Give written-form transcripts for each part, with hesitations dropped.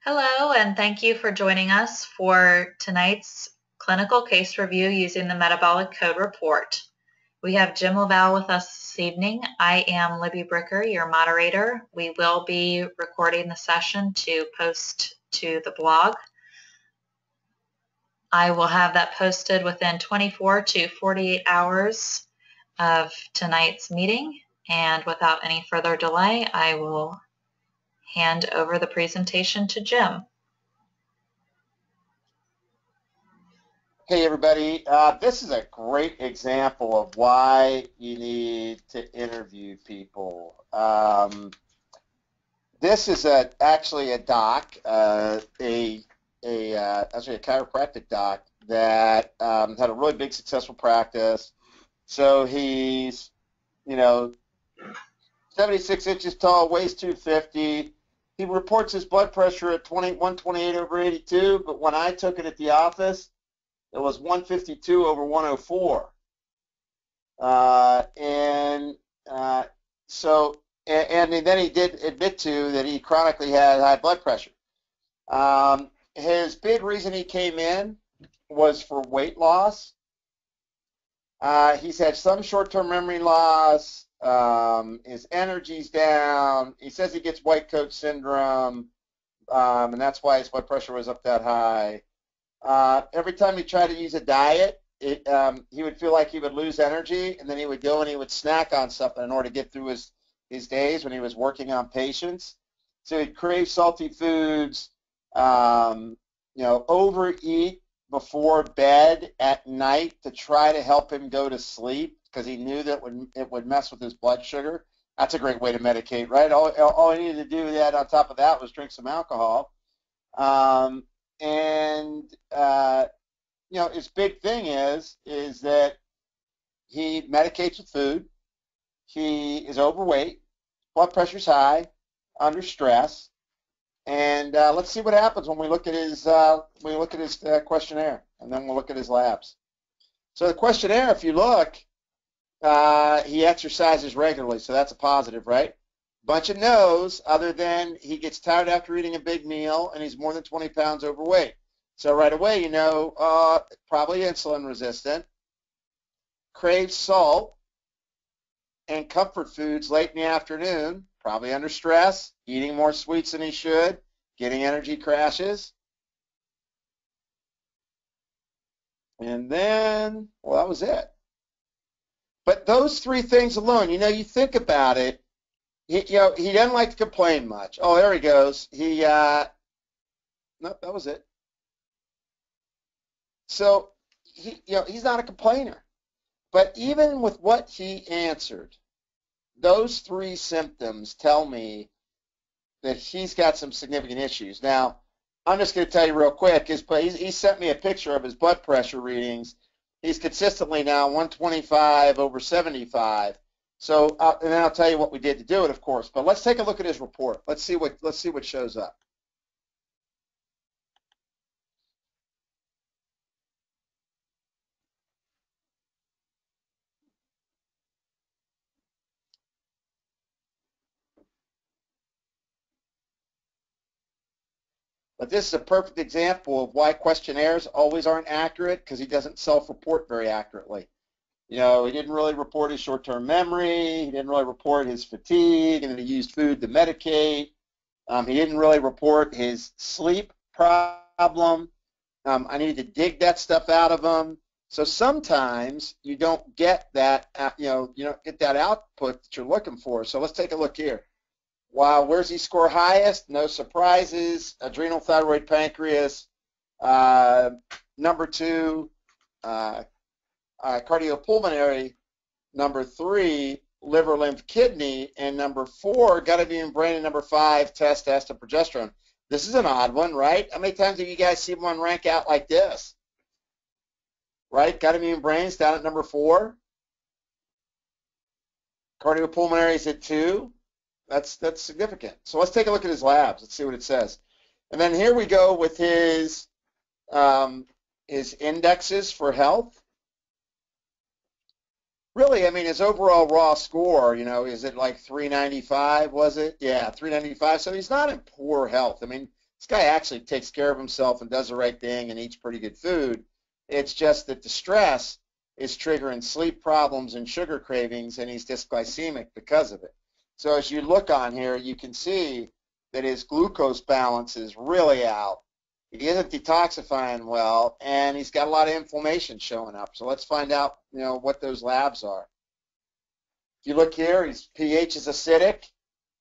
Hello, and thank you for joining us for tonight's clinical case review using the Metabolic Code Report. We have Jim Laval with us this evening. I am Libby Bricker, your moderator. We will be recording the session to post to the blog. I will have that posted within 24 to 48 hours of tonight's meeting, and without any further delay, I will hand over the presentation to Jim. Hey everybody, this is a great example of why you need to interview people. This is actually a doc, actually a chiropractic doc that had a really big successful practice. So he's, 76 inches tall, weighs 250. He reports his blood pressure at 128/82, but when I took it at the office, it was 152/104. And then he did admit to that he chronically had high blood pressure. His big reason he came in was for weight loss. He's had some short-term memory loss. His energy's down. He says he gets white coat syndrome, and that's why his blood pressure was up that high. Every time he tried to use a diet, he would feel like he would lose energy, and then he would go and he would snack on something in order to get through his days when he was working on patients. So he'd crave salty foods, overeat before bed at night to try to help him go to sleep because he knew that it would mess with his blood sugar. That's a great way to medicate, right? All he needed to do that on top of that was drink some alcohol. His big thing is that he medicates with food. He is overweight, blood pressure's high, under stress, and let's see what happens when we look at his questionnaire, and then we'll look at his labs. So the questionnaire, if you look, he exercises regularly, so that's a positive, right? Bunch of no's, other than he gets tired after eating a big meal and he's more than 20 pounds overweight. So right away, probably insulin resistant, craves salt and comfort foods late in the afternoon, probably under stress, eating more sweets than he should, getting energy crashes. And then, well, that was it. But those three things alone, you think about it, he doesn't like to complain much. Oh, there he goes. Nope, that was it. So he's not a complainer. But even with what he answered, those three symptoms tell me that he's got some significant issues. Now, I'm just going to tell you real quick. He sent me a picture of his blood pressure readings. He's consistently now 125/75. So, and then I'll tell you what we did to do it, of course. But let's take a look at his report. Let's see what shows up. But this is a perfect example of why questionnaires always aren't accurate, because he doesn't self-report very accurately. He didn't really report his short-term memory. He didn't really report his fatigue, and he used food to medicate. He didn't really report his sleep problem. I needed to dig that stuff out of him. So sometimes you don't get that, you don't get that output that you're looking for. So let's take a look here. Wow, where's he score highest? No surprises. Adrenal, thyroid, pancreas. Number 2, cardiopulmonary. Number 3, liver, lymph, kidney. And number 4, gut, immune, brain. And number 5, test, and progesterone. This is an odd one, right? How many times have you guys seen one rank out like this? Right? Gut, immune, brain's down at number 4. Cardiopulmonary is at 2. That's significant. So let's take a look at his labs. Let's see what it says. And then here we go with his indexes for health. Really, I mean, his overall raw score, is it like 395, was it? Yeah, 395. So he's not in poor health. I mean, This guy actually takes care of himself and does the right thing and eats pretty good food. It's just that the stress is triggering sleep problems and sugar cravings, and he's dysglycemic because of it. So as you look on here, you can see that his glucose balance is really out. He isn't detoxifying well, and he's got a lot of inflammation showing up. So let's find out, what those labs are. If you look here, his pH is acidic,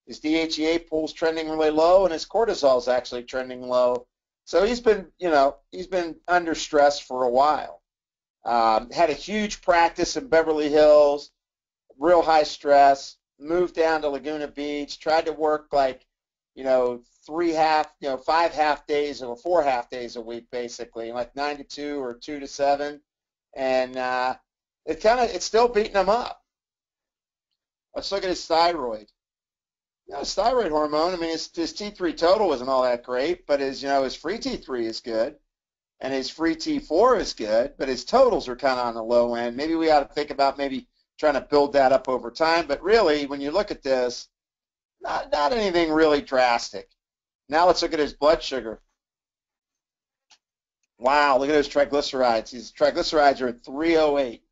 his DHEA pool's trending really low, and his cortisol is actually trending low. So he's been under stress for a while. Had a huge practice in Beverly Hills, real high stress, moved down to Laguna Beach, tried to work like, 5 half days or 4 half days a week, basically, like 9 to 2 or 2 to 7, and it's still beating him up. Let's look at his thyroid. His thyroid hormone, his T3 total isn't all that great, but his free T3 is good, and his free T4 is good, but his totals are kind of on the low end. Maybe we ought to think about maybe trying to build that up over time, but really, when you look at this, not anything really drastic. Now let's look at his blood sugar. Wow, look at those triglycerides. His triglycerides are at 308.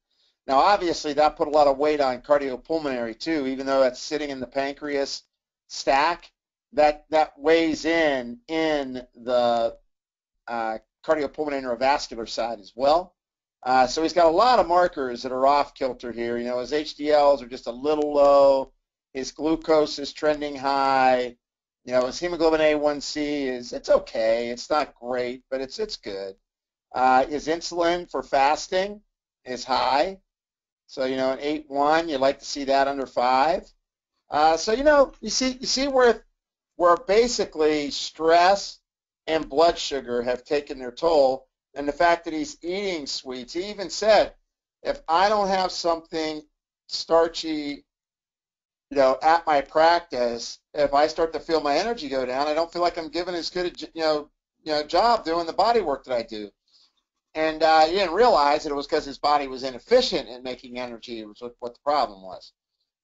Now, obviously, that put a lot of weight on cardiopulmonary, too, even though that's sitting in the pancreas stack. That weighs in the cardiopulmonary neurovascular side as well. So he's got a lot of markers that are off kilter here. His HDLs are just a little low. His glucose is trending high. His hemoglobin A1C it's okay. It's not great, but it's good. His insulin for fasting is high. So, an 8.1, you'd like to see that under 5. So, you see where basically stress and blood sugar have taken their toll, and the fact that he's eating sweets. He even said, if I don't have something starchy, at my practice, if I start to feel my energy go down, I don't feel like I'm giving as good a job doing the body work that I do. And he didn't realize that it was because his body was inefficient in making energy. It was what the problem was.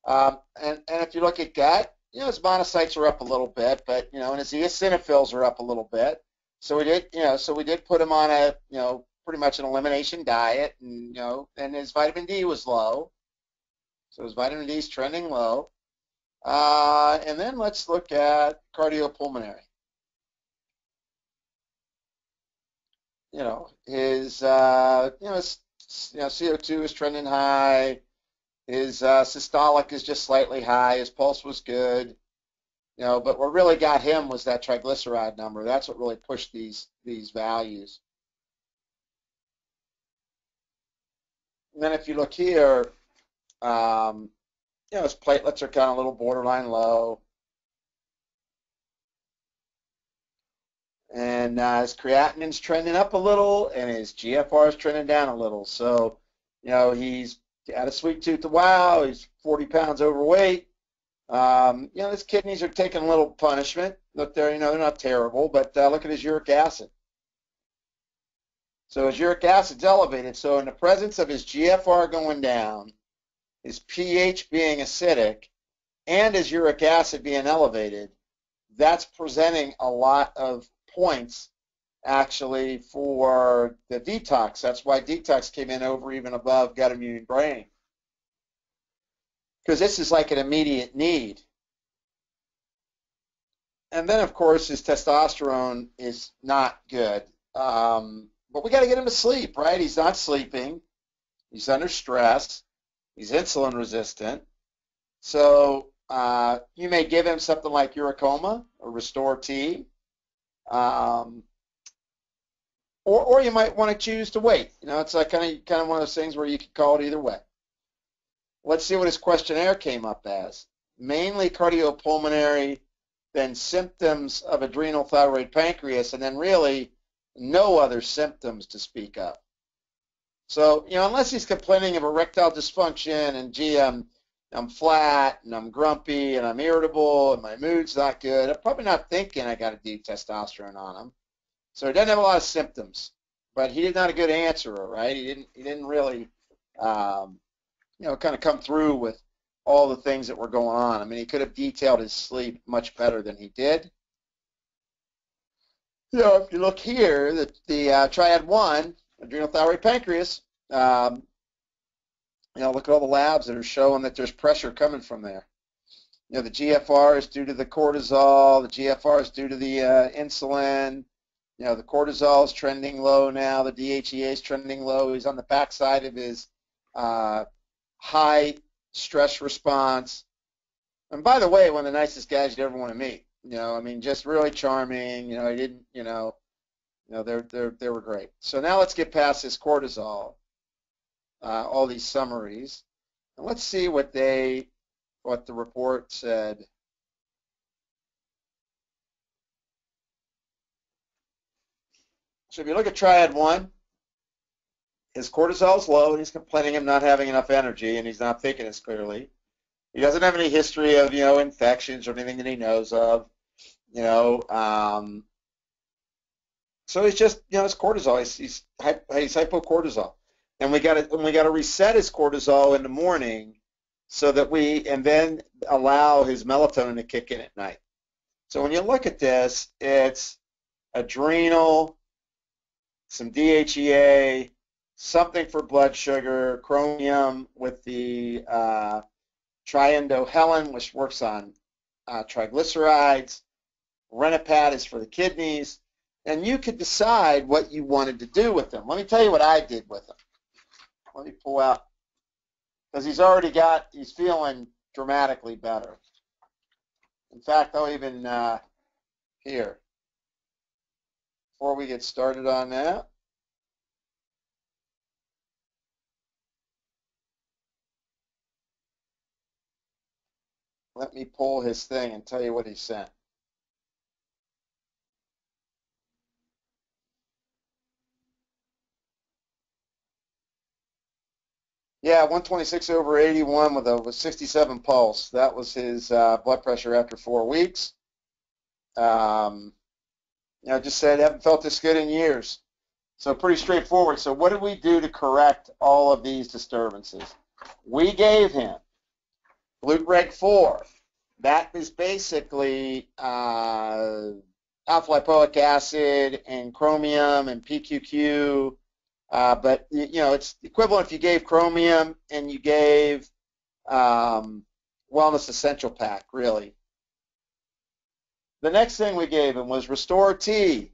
And if you look at gut, his monocytes are up a little bit, but and his eosinophils are up a little bit. So we did put him on a pretty much an elimination diet, and his vitamin D was low. So his vitamin D is trending low. And then let's look at cardiopulmonary. His CO2 is trending high. His systolic is just slightly high. His pulse was good. But what really got him was that triglyceride number. That's what really pushed these values. And then if you look here, his platelets are kind of a little borderline low. And his creatinine's trending up a little, and his GFR is trending down a little. So, he's got a sweet tooth to wow. He's 40 pounds overweight. His kidneys are taking a little punishment. Look there, they're not terrible, but look at his uric acid. So his uric acid's elevated. So in the presence of his GFR going down, his pH being acidic, and his uric acid being elevated, that's presenting a lot of points actually for the detox. That's why detox came in over even above gut immune brain, because this is like an immediate need. And then of course his testosterone is not good, but we got to get him to sleep, right? He's not sleeping, he's under stress, he's insulin resistant. So you may give him something like Uricoma or Restore T, or you might want to choose to wait. It's like kind of one of those things where you could call it either way. Let's see what his questionnaire came up as. Mainly cardiopulmonary, then symptoms of adrenal, thyroid, pancreas, and then really no other symptoms to speak of. So, unless he's complaining of erectile dysfunction and, gee, I'm flat and I'm grumpy and I'm irritable and my mood's not good, I'm probably not thinking I got to do testosterone on him. So he doesn't have a lot of symptoms, but he is not a good answerer, right? He didn't really, kind of come through with all the things that were going on. He could have detailed his sleep much better than he did. if you look here, the triad 1, adrenal thyroid pancreas, look at all the labs that are showing that there's pressure coming from there. The GFR is due to the cortisol. The GFR is due to the insulin. The cortisol is trending low now. The DHEA is trending low. He's on the backside of his high stress response. And by the way, one of the nicest guys you'd ever want to meet. Just really charming. He didn't. They were great. So now let's get past this cortisol. All these summaries, and let's see what the report said. So if you look at triad 1, his cortisol is low, and he's complaining of not having enough energy, and he's not thinking as clearly. He doesn't have any history of infections or anything that he knows of. So he's just his cortisol. He's hypocortisol, and we got to reset his cortisol in the morning, so that and then allow his melatonin to kick in at night. So when you look at this, it's adrenal, some DHEA, something for blood sugar, chromium with the triindohelin, which works on triglycerides. Renipat is for the kidneys, and you could decide what you wanted to do with them. Let me tell you what I did with them. Let me pull out, because he's feeling dramatically better. In fact, I'll even, here, before we get started on that, let me pull his thing and tell you what he sent. Yeah, 126/81 with a 67 pulse. That was his blood pressure after 4 weeks. Just said, haven't felt this good in years. So pretty straightforward. So what did we do to correct all of these disturbances? We gave him Glutreg 4. That is basically alpha-lipoic acid and chromium and PQQ. But it's equivalent if you gave chromium and you gave Wellness Essential Pack, really. The next thing we gave him was Restore T.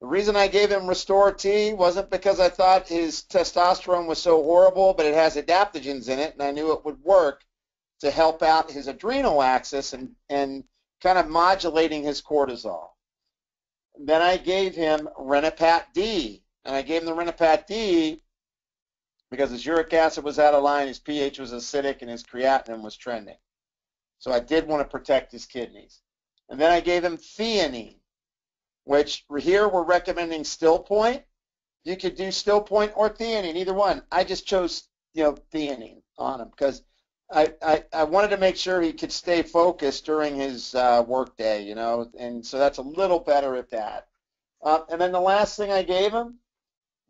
The reason I gave him Restore T wasn't because I thought his testosterone was so horrible, but it has adaptogens in it, and I knew it would work to help out his adrenal axis and kind of modulating his cortisol. Then I gave him Renipat D. And I gave him the Renipat D because his uric acid was out of line, his pH was acidic, and his creatinine was trending. So I did want to protect his kidneys. And then I gave him theanine, which here we're recommending Still Point. You could do Still Point or theanine, either one. I just chose theanine on him because I wanted to make sure he could stay focused during his work day, and so that's a little better at that. And then the last thing I gave him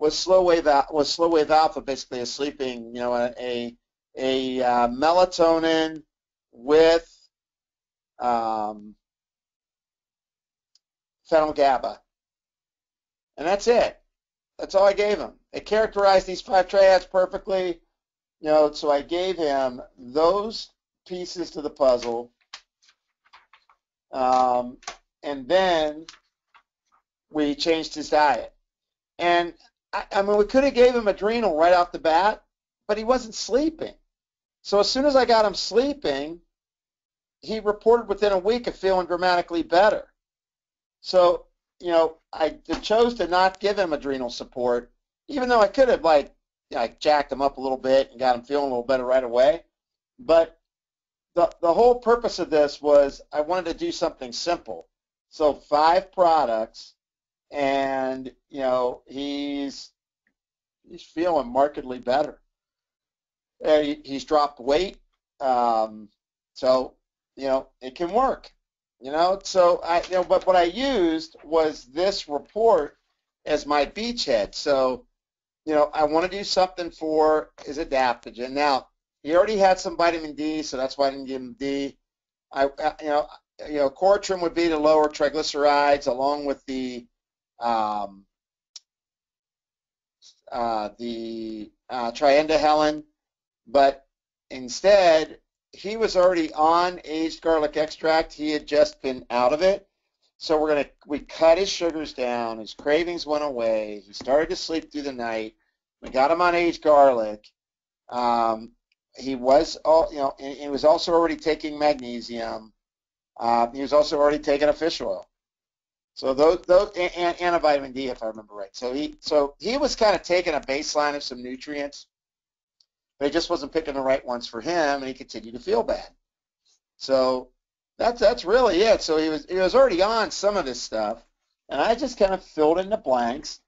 was slow wave alpha, basically a sleeping, a melatonin with phenyl-GABA, and that's it. That's all I gave him. It characterized these 5 triads perfectly, so I gave him those pieces to the puzzle, and then we changed his diet. And I mean, we could have gave him adrenal right off the bat, but he wasn't sleeping. So as soon as I got him sleeping, he reported within a week of feeling dramatically better. So, I chose to not give him adrenal support, even though I could have jacked him up a little bit and got him feeling a little better right away. But the whole purpose of this was I wanted to do something simple. So 5 products, and he's feeling markedly better. He's dropped weight, so it can work. So but what I used was this report as my beachhead. So I want to do something for his adaptogen. Now he already had some vitamin D, so that's why I didn't give him D. Coratrim would be to lower triglycerides along with the the triendahelin, but instead he was already on aged garlic extract. He had just been out of it. So we cut his sugars down. His cravings went away. He started to sleep through the night. We got him on aged garlic. He was he was also already taking magnesium. He was also already taking a fish oil. So those and a vitamin D, if I remember right. So he was kind of taking a baseline of some nutrients, but he just wasn't picking the right ones for him, and he continued to feel bad. So that's really it. So he was already on some of this stuff, and I just kind of filled in the blanks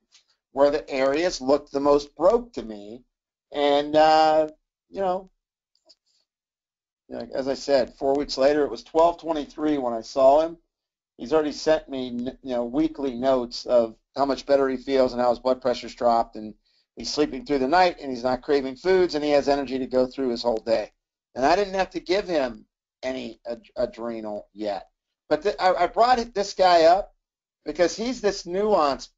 where the areas looked the most broke to me, and as I said, 4 weeks later, it was 12/23 when I saw him. He's already sent me, weekly notes of how much better he feels and how his blood pressure's dropped, and he's sleeping through the night, and he's not craving foods, and he has energy to go through his whole day. And I didn't have to give him any adrenal yet. But I brought this guy up because he's this nuanced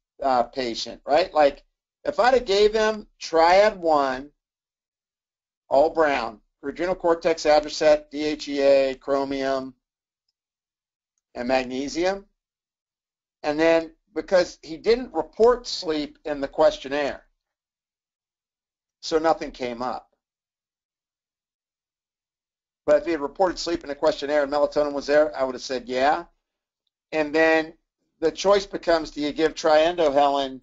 patient, right? Like, if I'd have gave him Triad 1, all brown, adrenal cortex, Adricet, DHEA, chromium, and magnesium, and then because he didn't report sleep in the questionnaire, so nothing came up. But if he had reported sleep in the questionnaire and melatonin was there, I would have said yeah. And then the choice becomes, do you give triendahelin,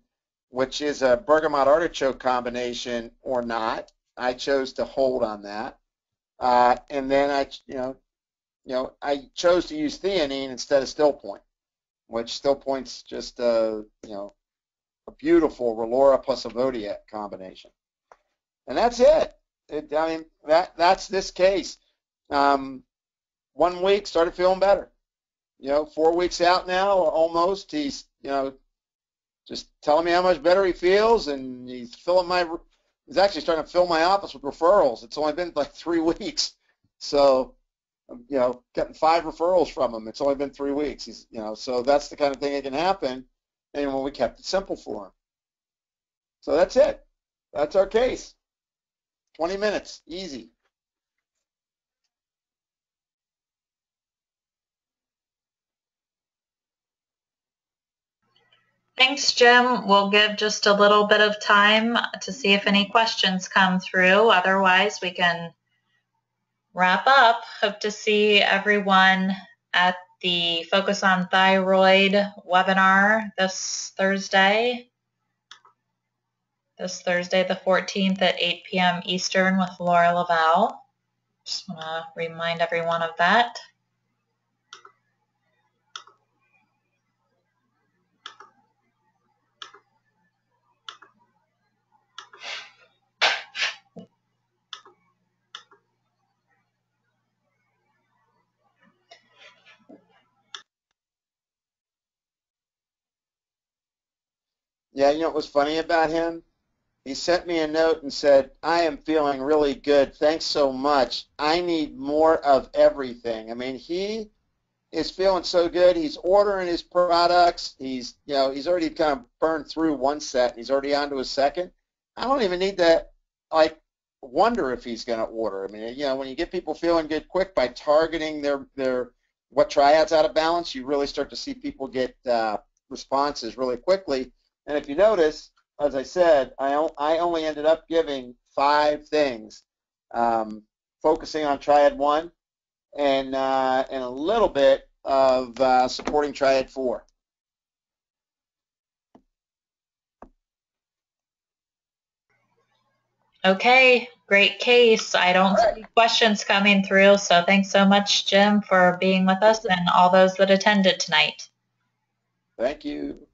which is a bergamot artichoke combination, or not? I chose to hold on that. And then I chose to use theanine instead of Still Point, which Still Point's just a beautiful Relora plus Evodia combination. And that's it. That's this case. 1 week, started feeling better. 4 weeks out now, almost. He's just telling me how much better he feels, and he's actually starting to fill my office with referrals. It's only been like 3 weeks, so getting 5 referrals from him. It's only been 3 weeks. He's so that's the kind of thing that can happen, and when we kept it simple for him. So that's it. That's our case. 20 minutes, easy. Thanks, Jim. We'll give just a little bit of time to see if any questions come through. Otherwise, we can wrap up. Hope to see everyone at the Focus on Thyroid webinar this Thursday the 14th at 8 p.m. Eastern with Laura Laval. Just want to remind everyone of that. Yeah, what was funny about him? He sent me a note and said, I am feeling really good. Thanks so much. I need more of everything. I mean, he is feeling so good. He's ordering his products. He's already kind of burned through 1 set. He's already on to his second. I don't even need to wonder if he's going to order. I mean, when you get people feeling good quick by targeting their what triad's out of balance, you really start to see people get responses really quickly. And if you notice, as I said, I only ended up giving 5 things, focusing on Triad 1 and a little bit of supporting Triad 4. Okay, great case. I don't see questions coming through, so thanks so much, Jim, for being with us and all those that attended tonight. Thank you.